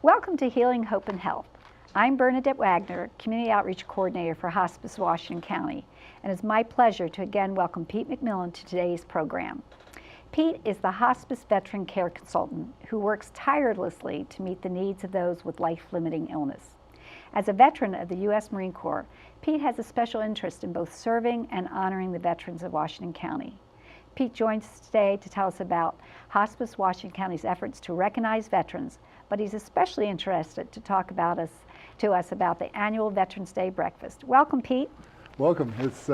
Welcome to Healing, Hope, and Health. I'm Bernadette Wagner, Community Outreach Coordinator for Hospice Washington County, and it's my pleasure to again welcome Pete McMillan to today's program. Pete is the hospice veteran care consultant who works tirelessly to meet the needs of those with life-limiting illness. As a veteran of the U.S. Marine Corps, Pete has a special interest in both serving and honoring the veterans of Washington County. Pete joins us today to tell us about Hospice Washington County's efforts to recognize veterans, but he's especially interested to talk to us about the annual Veterans Day breakfast. Welcome, Pete. Welcome. It's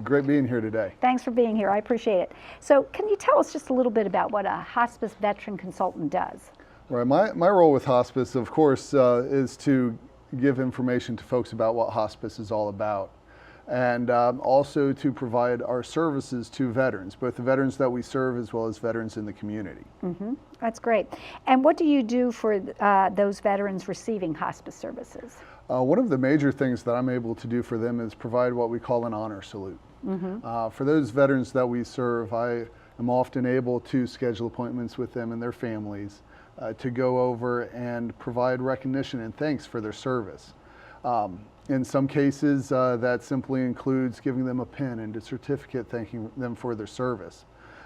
great being here today. Thanks for being here. I appreciate it. So can you tell us just a little bit about what a hospice veteran consultant does? Right. My role with hospice, of course, is to give information to folks about what hospice is all about, and also to provide our services to veterans, both the veterans that we serve as well as veterans in the community. Mm-hmm. That's great. And what do you do for those veterans receiving hospice services? One of the major things that I'm able to do for them is provide what we call an honor salute. Mm-hmm. For those veterans that we serve, I am often able to schedule appointments with them and their families to go over and provide recognition and thanks for their service. In some cases, that simply includes giving them a pin and a certificate thanking them for their service.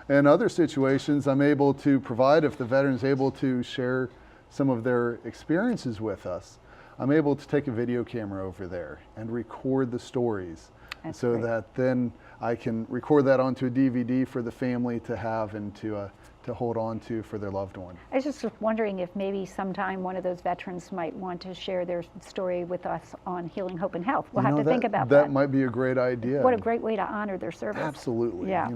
In other situations, I'm able to provide, if the veteran is able to share some of their experiences with us, I'm able to take a video camera over there and record the stories. That's so great. That then I can record that onto a DVD for the family to have and to hold on to for their loved one. I was just wondering if maybe sometime one of those veterans might want to share their story with us on Healing, Hope, and Health. We'll have to think about that. That might be a great idea. What a great way to honor their service. Absolutely. Yeah.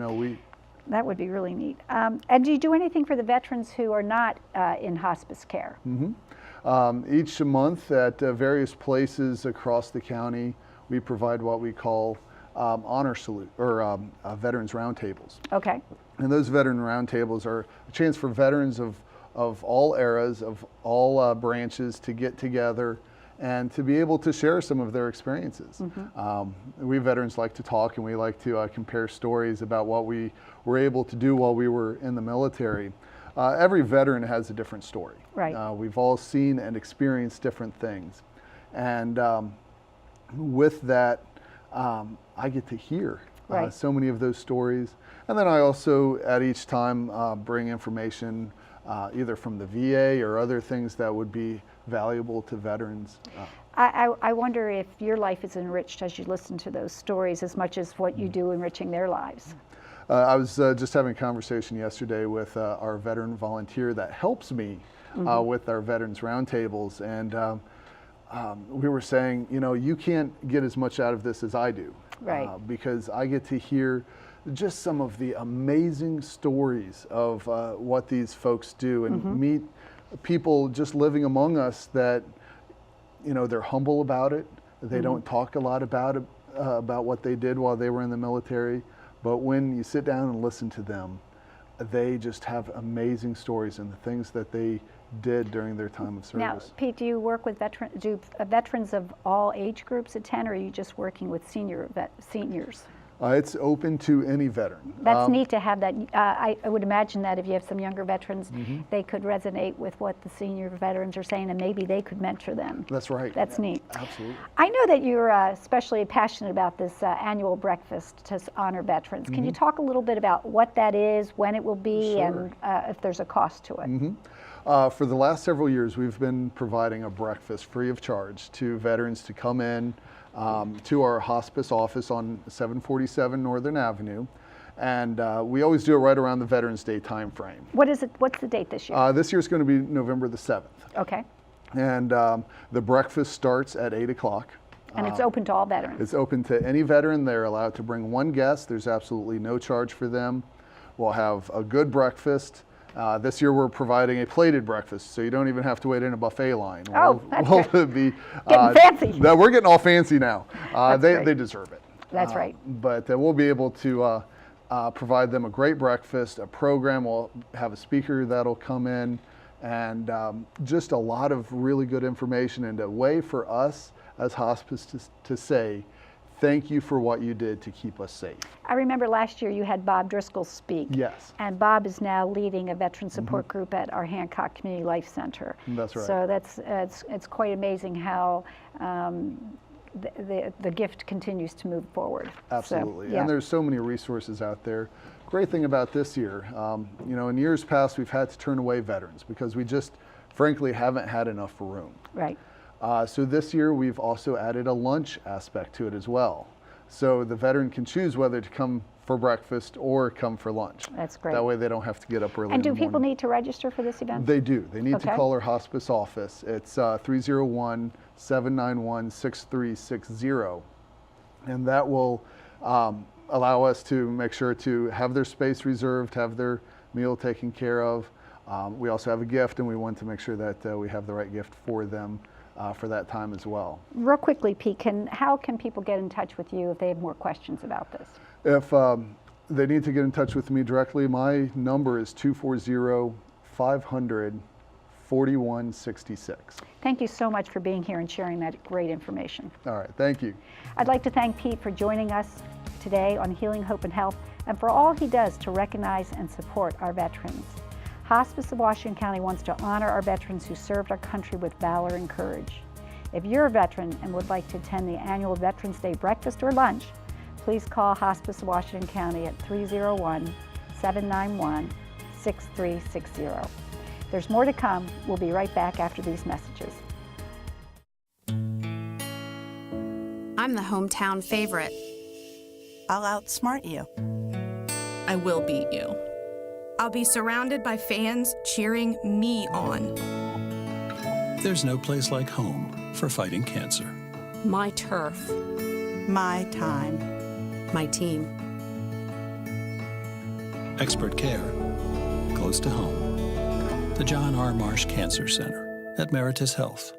That would be really neat. And do you do anything for the veterans who are not in hospice care? Mm-hmm. Each month at various places across the county, we provide what we call honor salute or veterans roundtables. Okay. And those veteran roundtables are a chance for veterans of all eras, of all branches to get together and to be able to share some of their experiences. Mm-hmm. We veterans like to talk, and we like to compare stories about what we were able to do while we were in the military. Every veteran has a different story. Right. We've all seen and experienced different things. And with that, I get to hear right. So many of those stories. And then I also, at each time, bring information either from the VA or other things that would be valuable to veterans. I wonder if your life is enriched as you listen to those stories as much as what you do enriching their lives. I was just having a conversation yesterday with our veteran volunteer that helps me with our Veterans Roundtables, and we were saying, you can't get as much out of this as I do. Right. Because I get to hear just some of the amazing stories of what these folks do and meet people just living among us that, they're humble about it. They don't talk a lot about what they did while they were in the military. But when you sit down and listen to them, they just have amazing stories and the things that they did during their time of service. Now, Pete, do you work with veterans of all age groups attend, or are you just working with seniors? It's open to any veteran. That's neat to have that. I would imagine that if you have some younger veterans, they could resonate with what the senior veterans are saying, and maybe they could mentor them. That's right. That's neat. Absolutely. I know that you're especially passionate about this annual breakfast to honor veterans. Can you talk a little bit about what that is, when it will be, Sure. and if there's a cost to it? For the last several years, we've been providing a breakfast free of charge to veterans to come in to our hospice office on 747 Northern Avenue. And we always do it right around the Veterans Day time frame. What is it? What's the date this year? This year's going to be November the 7th. Okay. And the breakfast starts at 8 o'clock. And it's open to all veterans? It's open to any veteran. They're allowed to bring one guest. There's absolutely no charge for them. We'll have a good breakfast. This year we're providing a plated breakfast, so you don't even have to wait in a buffet line. That's good. Be getting fancy. We're getting all fancy now. They deserve it. That's right. But we'll be able to provide them a great breakfast, a program. We'll have a speaker that'll come in, and just a lot of really good information and a way for us as hospice to say thank you for what you did to keep us safe. I remember last year you had Bob Driscoll speak. Yes. And Bob is now leading a veteran support group at our Hancock Community Life Center. That's right. So it's quite amazing how the gift continues to move forward. Absolutely. So, yeah. And there's so many resources out there. Great thing about this year, in years past we've had to turn away veterans because we just frankly haven't had enough room. Right. So this year we've also added a lunch aspect to it as well. So the veteran can choose whether to come for breakfast or come for lunch. That's great. That way they don't have to get up early And in do the people morning. need to register for this event? They do. They need to Okay. call our hospice office. It's 301-791-6360. And that will allow us to make sure to have their space reserved, have their meal taken care of. We also have a gift, and we want to make sure that we have the right gift for them for that time as well. Real quickly, Pete, how can people get in touch with you if they have more questions about this? If they need to get in touch with me directly, my number is 240-500-4166. Thank you so much for being here and sharing that great information. All right, thank you. I'd like to thank Pete for joining us today on Healing Hope and Health and for all he does to recognize and support our veterans. Hospice of Washington County wants to honor our veterans who served our country with valor and courage. If you're a veteran and would like to attend the annual Veterans Day breakfast or lunch, please call Hospice of Washington County at 301-791-6360. There's more to come. We'll be right back after these messages. I'm the hometown favorite. I'll outsmart you. I will beat you. I'll be surrounded by fans cheering me on. There's no place like home for fighting cancer. My turf. My time. My team. Expert care, close to home. The John R. Marsh Cancer Center at Meritus Health.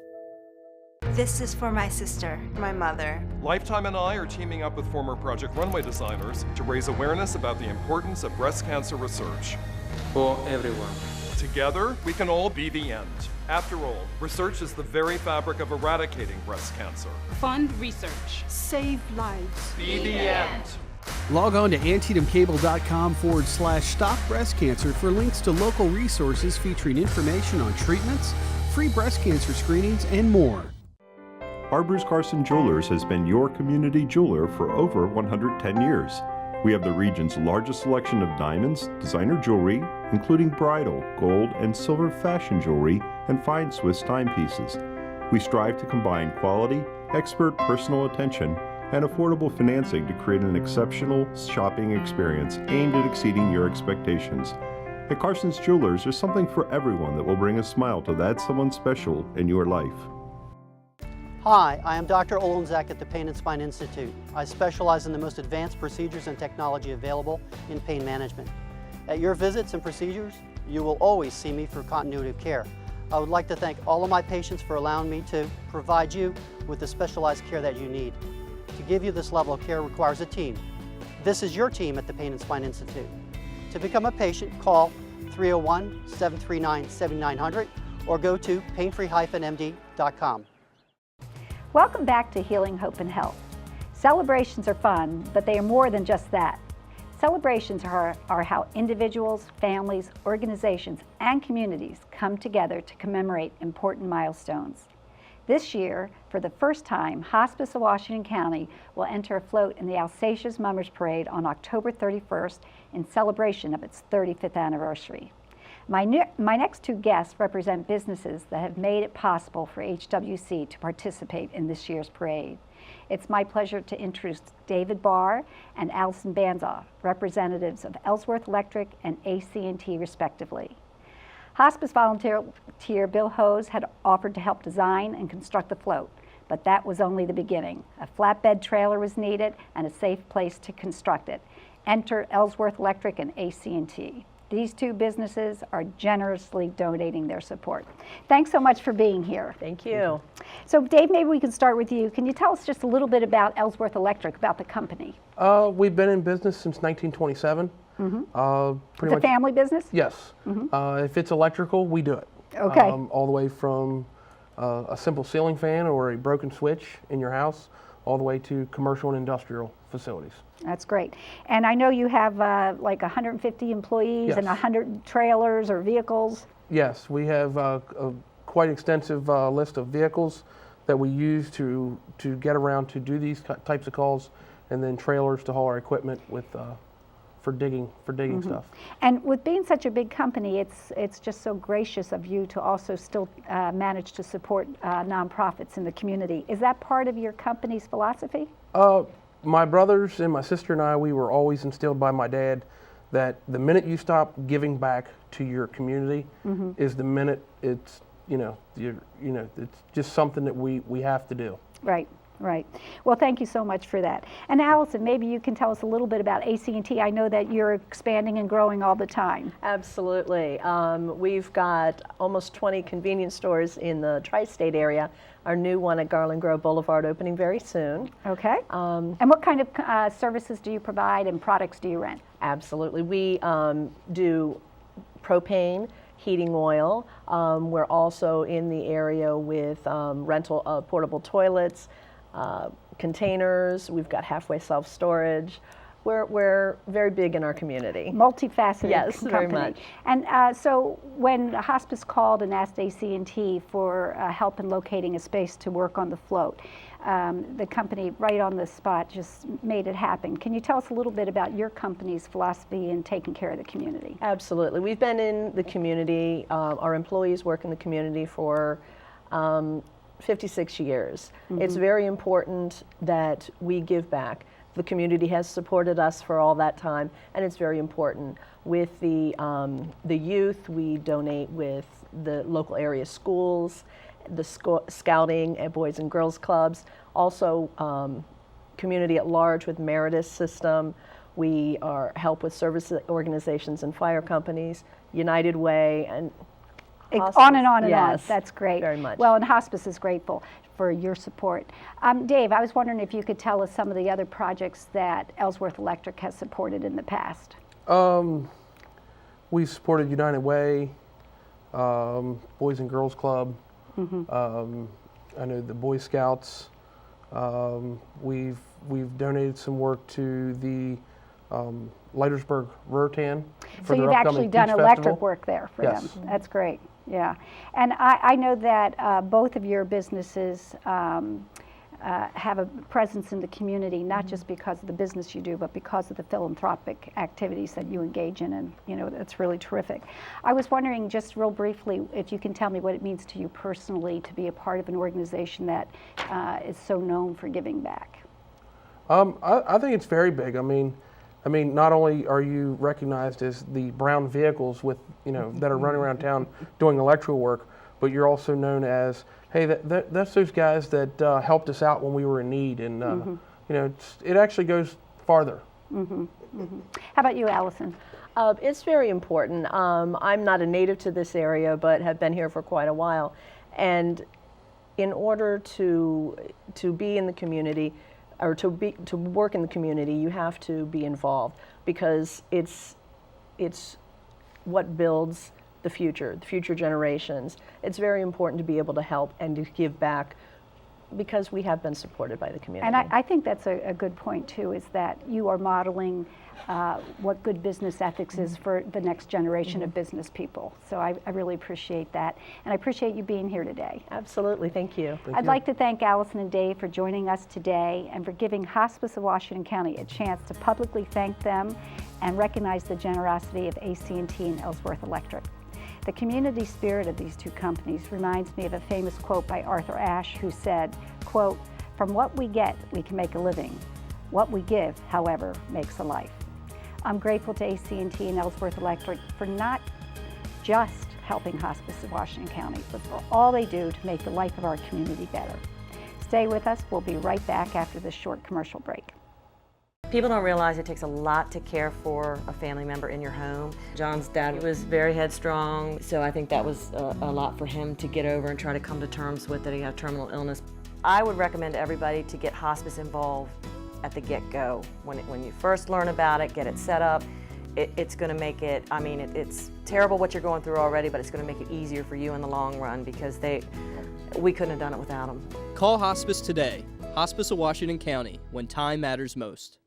This is for my sister, my mother. Lifetime and I are teaming up with former Project Runway designers to raise awareness about the importance of breast cancer research. For everyone. Together, we can all be the end. After all, research is the very fabric of eradicating breast cancer. Fund research. Save lives. Be the end. Log on to antietamcable.com/stop breast cancer for links to local resources featuring information on treatments, free breast cancer screenings, and more. Arbors Carson Jewelers has been your community jeweler for over 110 years. We have the region's largest selection of diamonds, designer jewelry, including bridal, gold, and silver fashion jewelry, and fine Swiss timepieces. We strive to combine quality, expert personal attention, and affordable financing to create an exceptional shopping experience aimed at exceeding your expectations. At Carson's Jewelers, there's something for everyone that will bring a smile to that someone special in your life. Hi, I am Dr. Olenzak at the Pain and Spine Institute. I specialize in the most advanced procedures and technology available in pain management. At your visits and procedures, you will always see me for continuity of care. I would like to thank all of my patients for allowing me to provide you with the specialized care that you need. To give you this level of care requires a team. This is your team at the Pain and Spine Institute. To become a patient, call 301-739-7900 or go to painfree-md.com. Welcome back to Healing Hope and Health. Celebrations are fun, but they are more than just that. Celebrations are how individuals, families, organizations, and communities come together to commemorate important milestones. This year, for the first time, Hospice of Washington County will enter a float in the Alsatia's Mummers Parade on October 31st in celebration of its 35th anniversary. My next two guests represent businesses that have made it possible for HWC to participate in this year's parade. It's my pleasure to introduce David Barr and Allison Banzoff, representatives of Ellsworth Electric and AT&T respectively. Hospice volunteer Bill Hose had offered to help design and construct the float, but that was only the beginning. A flatbed trailer was needed and a safe place to construct it. Enter Ellsworth Electric and AT&T. These two businesses are generously donating their support. Thanks so much for being here. Thank you. So Dave, maybe we can start with you. Can you tell us just a little bit about Ellsworth Electric, about the company? We've been in business since 1927. It's a family business? Yes. If it's electrical, we do it. Okay. All the way from a simple ceiling fan or a broken switch in your house, all the way to commercial and industrial facilities. That's great. And I know you have like 150 employees and 100 trailers or vehicles. Yes, we have a quite extensive list of vehicles that we use to get around to do these types of calls, and then trailers to haul our equipment with for digging stuff. And with being such a big company, it's just so gracious of you to also still manage to support nonprofits in the community. Is that part of your company's philosophy? My brothers and my sister and I, we were always instilled by my dad that the minute you stop giving back to your community is the minute it's it's just something that we have to do. Right. Right. Well, thank you so much for that. And Allison, maybe you can tell us a little bit about AT&T. I know that you're expanding and growing all the time. Absolutely. We've got almost 20 convenience stores in the tri-state area. Our new one at Garland Grove Boulevard opening very soon. Okay. And what kind of services do you provide and products do you rent? Absolutely. We do propane, heating oil. We're also in the area with rental of portable toilets, containers. We've got halfway self-storage. We're very big in our community. Multifaceted yes, company. very much. And so when the hospice called and asked AT&T for help in locating a space to work on the float, the company right on the spot just made it happen. Can you tell us a little bit about your company's philosophy in taking care of the community? Absolutely. We've been in the community. Our employees work in the community for 56 years. It's very important that we give back. The community has supported us for all that time, and it's very important. With the youth, we donate with the local area schools, the scouting and boys and girls clubs, also community at large with Meritus system. We help with service organizations and fire companies, United Way, and hospice. On and on and on. Yes, That's great. very much. Well, and hospice is grateful for your support. Dave, I was wondering if you could tell us some of the other projects that Ellsworth Electric has supported in the past. We supported United Way, Boys and Girls Club. I know the Boy Scouts. We've donated some work to the Leitersburg Rurtan. So you've actually done electric work there for them. That's great. Yeah. And I know that both of your businesses have a presence in the community, not just because of the business you do, but because of the philanthropic activities that you engage in, and that's really terrific. I was wondering, just real briefly, if you can tell me what it means to you personally to be a part of an organization that is so known for giving back. I think it's very big. I mean, not only are you recognized as the brown vehicles with that are running around town doing electrical work, but you're also known as, hey, that's those guys that helped us out when we were in need, and it actually goes farther. How about you, Allison? It's very important. I'm not a native to this area, but have been here for quite a while, and in order to be in the community, or to work in the community, you have to be involved, because it's what builds the future generations. It's very important to be able to help and to give back, because we have been supported by the community. And I think that's a good point too, is that you are modeling what good business ethics is for the next generation of business people. So I really appreciate that. And I appreciate you being here today. Absolutely, thank you. I'd like to thank Allison and Dave for joining us today and for giving Hospice of Washington County a chance to publicly thank them and recognize the generosity of AT&T and Ellsworth Electric. The community spirit of these two companies reminds me of a famous quote by Arthur Ashe, who said, quote, "From what we get, we can make a living. What we give, however, makes a life." I'm grateful to AT&T and Ellsworth Electric for not just helping Hospice of Washington County, but for all they do to make the life of our community better. Stay with us. We'll be right back after this short commercial break. People don't realize it takes a lot to care for a family member in your home. John's dad was very headstrong, so I think that was a lot for him to get over and try to come to terms with that he had terminal illness. I would recommend everybody to get hospice involved at the get-go. When you first learn about it, get it set up. It's going to make it, it's terrible what you're going through already, but it's going to make it easier for you in the long run, because we couldn't have done it without them. Call hospice today. Hospice of Washington County, when time matters most.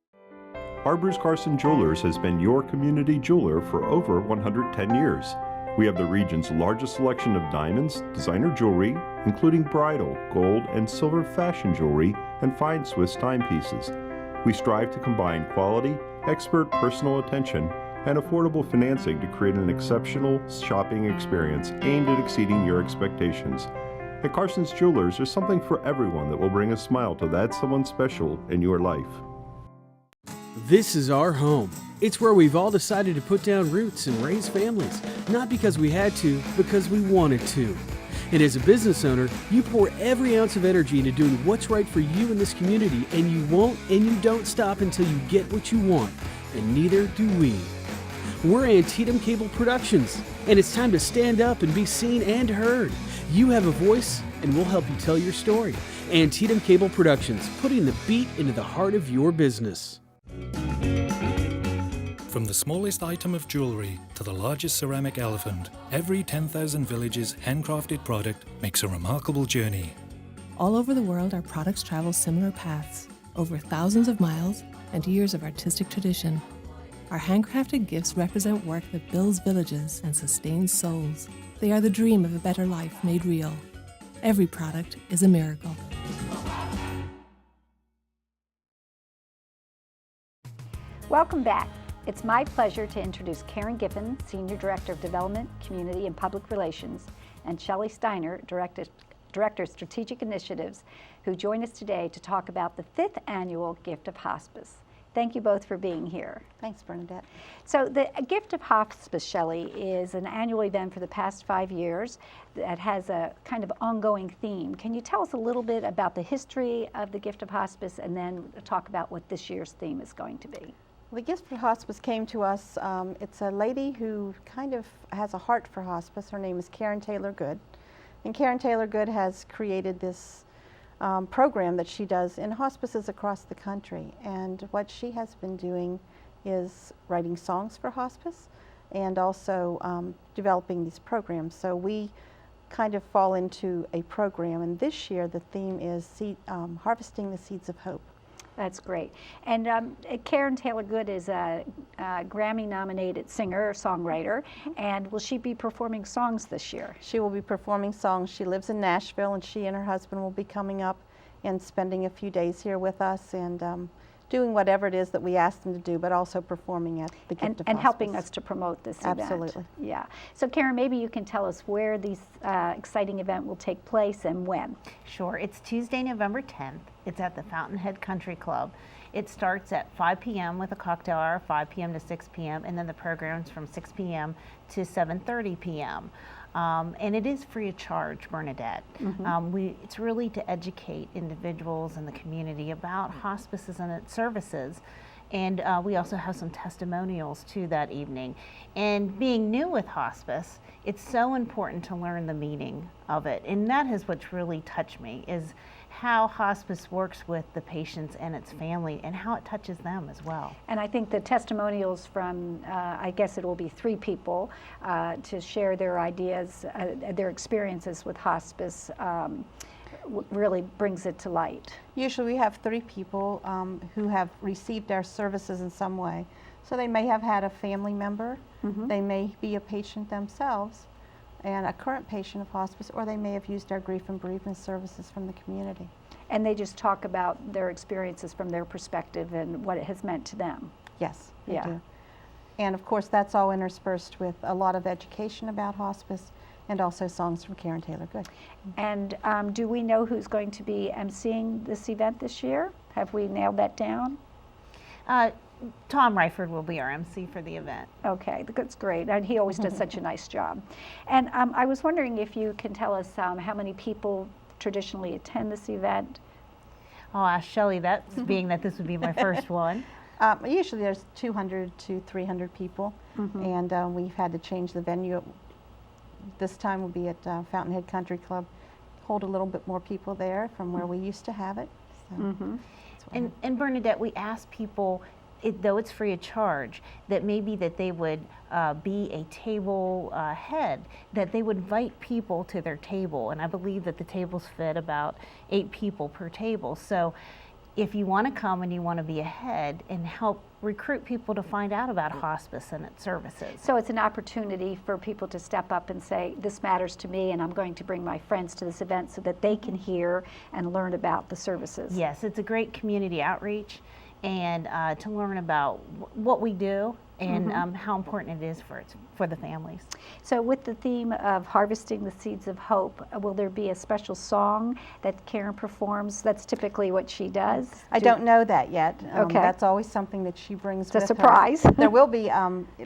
Arbors Carson Jewelers has been your community jeweler for over 110 years. We have the region's largest selection of diamonds, designer jewelry, including bridal, gold, and silver fashion jewelry, and fine Swiss timepieces. We strive to combine quality, expert personal attention, and affordable financing to create an exceptional shopping experience aimed at exceeding your expectations. At Carson's Jewelers, there's something for everyone that will bring a smile to that someone special in your life. This is our home. It's where we've all decided to put down roots and raise families, not because we had to, because we wanted to. And as a business owner, you pour every ounce of energy into doing what's right for you in this community, and you won't and you don't stop until you get what you want, and neither do we. We're Antietam Cable Productions, and it's time to stand up and be seen and heard. You have a voice, and we'll help you tell your story. Antietam Cable Productions, putting the beat into the heart of your business. From the smallest item of jewelry to the largest ceramic elephant, every 10,000 villages handcrafted product makes a remarkable journey. All over the world, our products travel similar paths, over thousands of miles and years of artistic tradition. Our handcrafted gifts represent work that builds villages and sustains souls. They are the dream of a better life made real. Every product is a miracle. Welcome back. It's my pleasure to introduce Karen Giffen, Senior Director of Development, Community and Public Relations, and Shelley Steiner, Director of Strategic Initiatives, who join us today to talk about the 5th Annual Gift of Hospice. Thank you both for being here. Thanks, Bernadette. So the Gift of Hospice, Shelley, is an annual event for the past 5 years that has a kind of ongoing theme. Can you tell us a little bit about the history of the Gift of Hospice and then talk about what this year's theme is going to be? Well, the Gift of Hospice came to us. It's a lady who kind of has a heart for hospice. Her name is Karen Taylor Good. And Karen Taylor Good has created this program that she does in hospices across the country. And what she has been doing is writing songs for hospice and also developing these programs. So we kind of fall into a program, and this year the theme is Harvesting the Seeds of Hope. That's great. And Karen Taylor Good is a Grammy-nominated singer-songwriter, and will she be performing songs this year? She will be performing songs. She lives in Nashville, and she and her husband will be coming up and spending a few days here with us and doing whatever it is that we ask them to do, but also performing at the Gift of And Hospice. helping us to promote this event. Absolutely. Yeah. So Karen, maybe you can tell us where this exciting event will take place and when. Sure. It's Tuesday, November 10th. It's at the Fountainhead Country Club. It starts at 5 p.m. with a cocktail hour, 5 p.m. to 6 p.m., and then the program's from 6 p.m. to 7:30 p.m. And it is free of charge, Bernadette. It's really to educate individuals in the community about hospices and its services. And we also have some testimonials too that evening. And being new with hospice, it's so important to learn the meaning of it. And that is what's really touched me, is how hospice works with the patients and its family and how it touches them as well. And I think the testimonials from, I guess it will be 3 people to share their ideas, their experiences with hospice, really brings it to light. Usually we have 3 people who have received our services in some way. So they may have had a family member, they may be a patient themselves, and a current patient of hospice, or they may have used our grief and bereavement services from the community. And they just talk about their experiences from their perspective and what it has meant to them. Yes, they do. And of course that's all interspersed with a lot of education about hospice and also songs from Karen Taylor Good. And do we know who's going to be emceeing this event this year? Have we nailed that down? Tom Ryford will be our MC for the event. Okay, that's great. And he always does such a nice job. And I was wondering if you can tell us how many people traditionally attend this event? I'll ask Shelley that, being that this would be my first one. Usually there's 200 to 300 people, and we've had to change the venue. This time will be at Fountainhead Country Club, hold a little bit more people there from where we used to have it. So And Bernadette, we ask people though it's free of charge, that maybe that they would be a table head, that they would invite people to their table. And I believe that the tables fit about 8 people per table. So if you want to come and you want to be a head and help recruit people to find out about hospice and its services. So it's an opportunity for people to step up and say, this matters to me and I'm going to bring my friends to this event so that they can hear and learn about the services. Yes, it's a great community outreach and to learn about what we do and how important it is for the families. So with the theme of harvesting the seeds of hope, will there be a special song that Karen performs? That's typically what she does. I don't know that yet. Okay. That's always something that she brings It's a with surprise. her. There will be,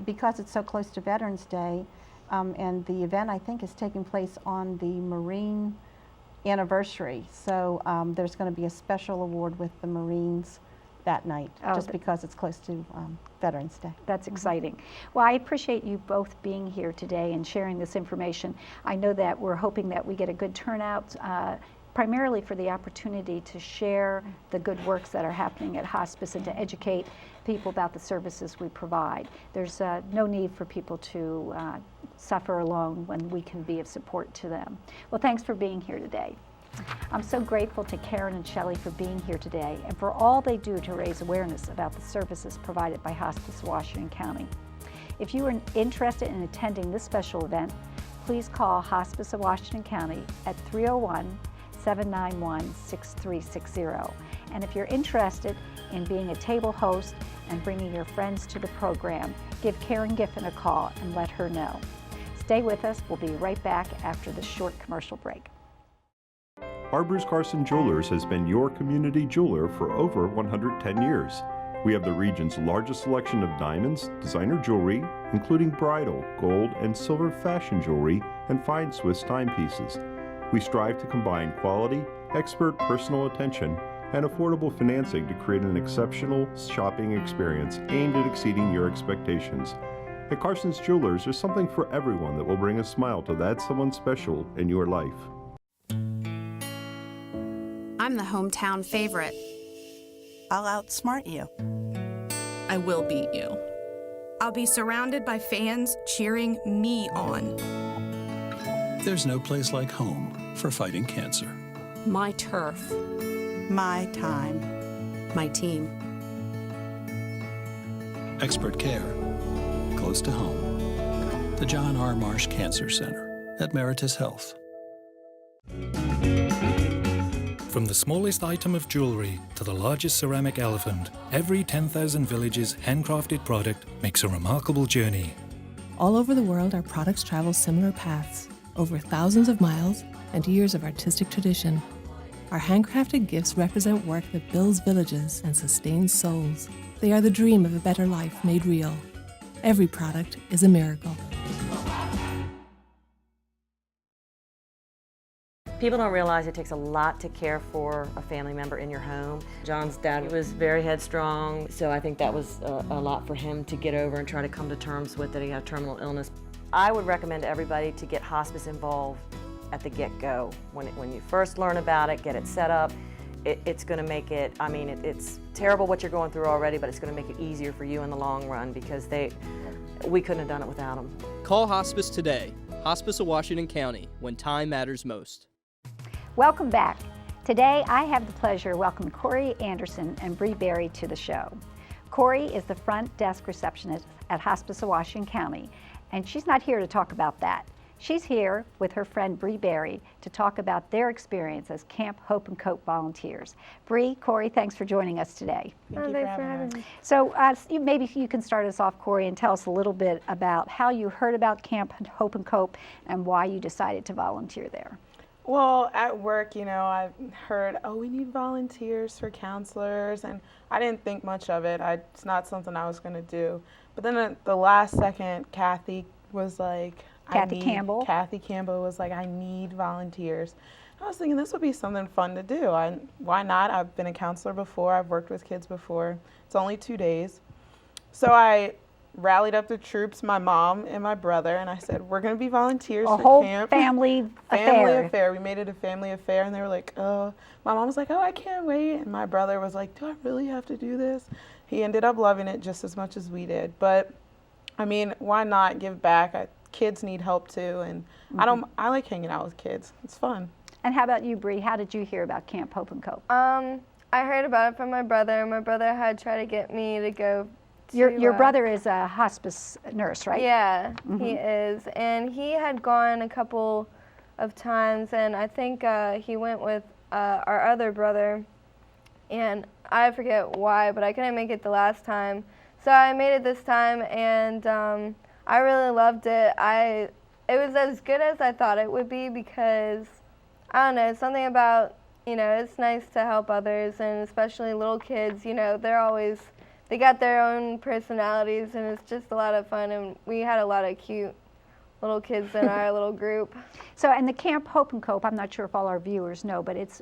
because it's so close to Veterans Day, and the event I think is taking place on the Marine anniversary. So there's going to be a special award with the Marines that night, just because it's close to Veterans Day. That's exciting. Well, I appreciate you both being here today and sharing this information. I know that we're hoping that we get a good turnout, primarily for the opportunity to share the good works that are happening at hospice and to educate people about the services we provide. There's no need for people to suffer alone when we can be of support to them. Well, thanks for being here today. I'm so grateful to Karen and Shelley for being here today and for all they do to raise awareness about the services provided by Hospice of Washington County. If you are interested in attending this special event, please call Hospice of Washington County at 301-791-6360. And if you're interested in being a table host and bringing your friends to the program, give Karen Giffen a call and let her know. Stay with us. We'll be right back after this short commercial break. Arbors Carson Jewelers has been your community jeweler for over 110 years. We have the region's largest selection of diamonds, designer jewelry, including bridal, gold, and silver fashion jewelry, and fine Swiss timepieces. We strive to combine quality, expert personal attention, and affordable financing to create an exceptional shopping experience aimed at exceeding your expectations. At Carson's Jewelers, there's something for everyone that will bring a smile to that someone special in your life. I'm the hometown favorite. I'll outsmart you. I will beat you. I'll be surrounded by fans cheering me on. There's no place like home for fighting cancer. My turf. My time. My team. Expert care. Close to home. The John R. Marsh Cancer Center at Meritus Health. From the smallest item of jewelry to the largest ceramic elephant, every 10,000 Villages handcrafted product makes a remarkable journey. All over the world, our products travel similar paths, over thousands of miles and years of artistic tradition. Our handcrafted gifts represent work that builds villages and sustains souls. They are the dream of a better life made real. Every product is a miracle. People don't realize it takes a lot to care for a family member in your home. John's dad was very headstrong, so I think that was a lot for him to get over and try to come to terms with that he had terminal illness. I would recommend to everybody to get hospice involved at the get-go. When you first learn about it, get it set up, it's going to make it, I mean, it's terrible what you're going through already, but it's going to make it easier for you in the long run because we couldn't have done it without them. Call Hospice today. Hospice of Washington County, when time matters most. Welcome back. Today I have the pleasure of welcoming Corey Anderson and Bree Berry to the show. Corey is the front desk receptionist at Hospice of Washington County, and she's not here to talk about that. She's here with her friend Bree Berry to talk about their experience as Camp Hope and Cope volunteers. Bree, Corey, thanks for joining us today. Thank you for having me. So maybe you can start us off, Corey, and tell us a little bit about how you heard about Camp Hope and Cope and why you decided to volunteer there. Well, at work, I heard, we need volunteers for counselors, and I didn't think much of it. It's not something I was going to do. But then at the last second, Kathy was like, Kathy Campbell was like, I need volunteers. I was thinking this would be something fun to do. Why not? I've been a counselor before. I've worked with kids before. It's only 2 days. So I rallied up the troops, my mom and my brother, and I said, we're going to be volunteers for camp. Family affair. We made it a family affair, and they were like, my mom was like, I can't wait. And my brother was like, do I really have to do this? he ended up loving it just as much as we did. But I mean, why not give back? Kids need help too, and I like hanging out with kids. It's fun. And how about you, Bree? How did you hear about Camp Hope and Cope? I heard about it from my brother. My brother had tried to get me to go to, Your brother is a hospice nurse, right? Yeah, he is. And he had gone a couple of times, and I think he went with our other brother, and I forget why, but I couldn't make it the last time. So I made it this time, and I really loved it. It was as good as I thought it would be because, I don't know, something about, you know, it's nice to help others, and especially little kids, you know, they got their own personalities, and it's just a lot of fun, and we had a lot of cute little kids in our little group. So, and the Camp Hope and Cope, I'm not sure if all our viewers know, but it's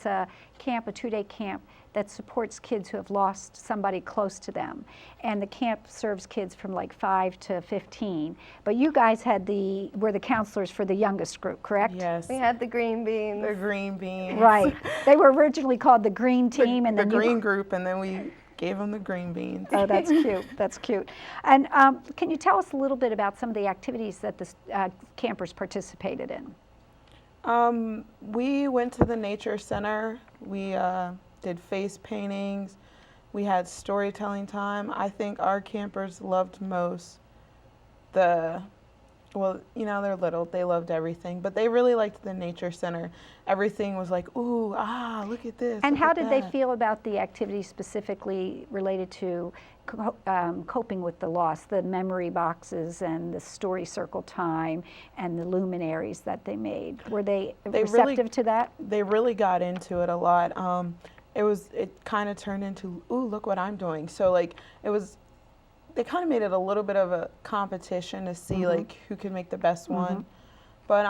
a camp, a 2-day camp that supports kids who have lost somebody close to them. And the camp serves kids from like 5 to 15. But you guys were the counselors for the youngest group, correct? Yes. We had the green beans. The green beans. Right. They were originally called the green team, and then the green group, and then we gave them the green beans. Oh, that's cute. That's cute. And can you tell us a little bit about some of the activities that the campers participated in? We went to the nature center. We did face paintings. We had storytelling time. I think our campers loved most well, you know, they're little, they loved everything, but they really liked the nature center. Everything was like, ooh, look at this. And look how at did they that. feel about the activities specifically related to coping with the loss, the memory boxes and the story circle time and the luminaries that they made? Were they receptive to that? They really got into it a lot. It kind of turned into, ooh, look what I'm doing. So like, they kind of made it a little bit of a competition to see like who could make the best one. But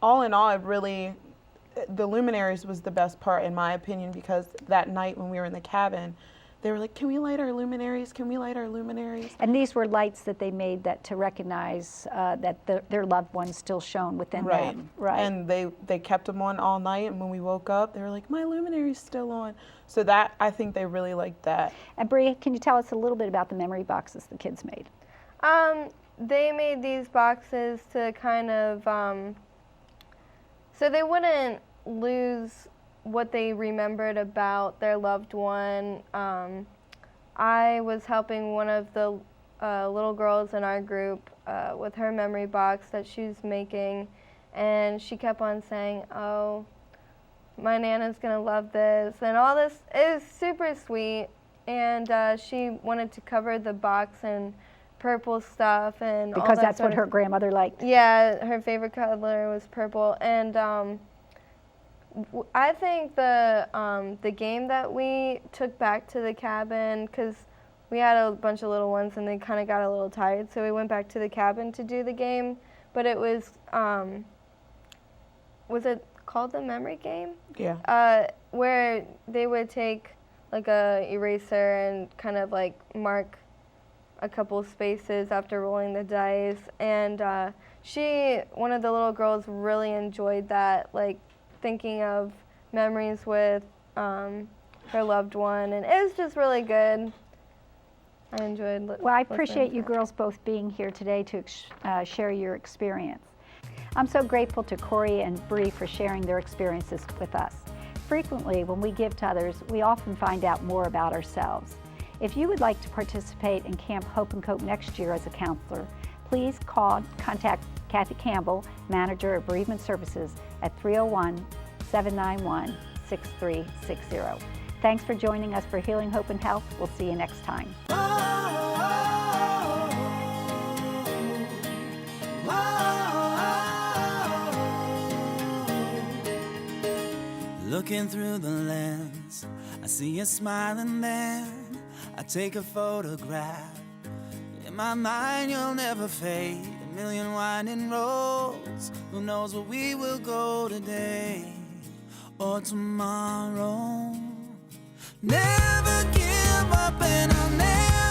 all in all, the luminaries was the best part in my opinion, because that night when we were in the cabin, they were like, can we light our luminaries? Can we light our luminaries? And these were lights that they made to recognize that their loved ones still shone within them. Right. And they kept them on all night, and when we woke up, they were like, my luminary's still on. So that, I think they really liked that. And Bree, can you tell us a little bit about the memory boxes the kids made? They made these boxes to kind of, so they wouldn't lose what they remembered about their loved one. I was helping one of the little girls in our group with her memory box that she was making, and she kept on saying, oh, my Nana's gonna love this, and all this. It was super sweet, and she wanted to cover the box in purple stuff and all because that that's sort what of, her grandmother liked. Yeah, her favorite color was purple, and I think the game that we took back to the cabin, because we had a bunch of little ones and they kind of got a little tired, so we went back to the cabin to do the game. But it was it called the memory game? Yeah. Where they would take like a eraser and kind of like mark a couple spaces after rolling the dice, and one of the little girls really enjoyed that, like thinking of memories with her loved one, and it was just really good. I enjoyed Well, I appreciate you girls both being here today to share your experience. I'm so grateful to Corey and Bree for sharing their experiences with us. Frequently, when we give to others, we often find out more about ourselves. If you would like to participate in Camp Hope and Cope next year as a counselor, please contact Kathy Campbell, Manager of Bereavement Services, at 301-791-6360. Thanks for joining us for Healing, Hope, and Health. We'll see you next time. Looking through the lens, I see you smiling there. I take a photograph. In my mind, you'll never fade. A million winding roads. Who knows where we will go today or tomorrow? Never give up, and I'll never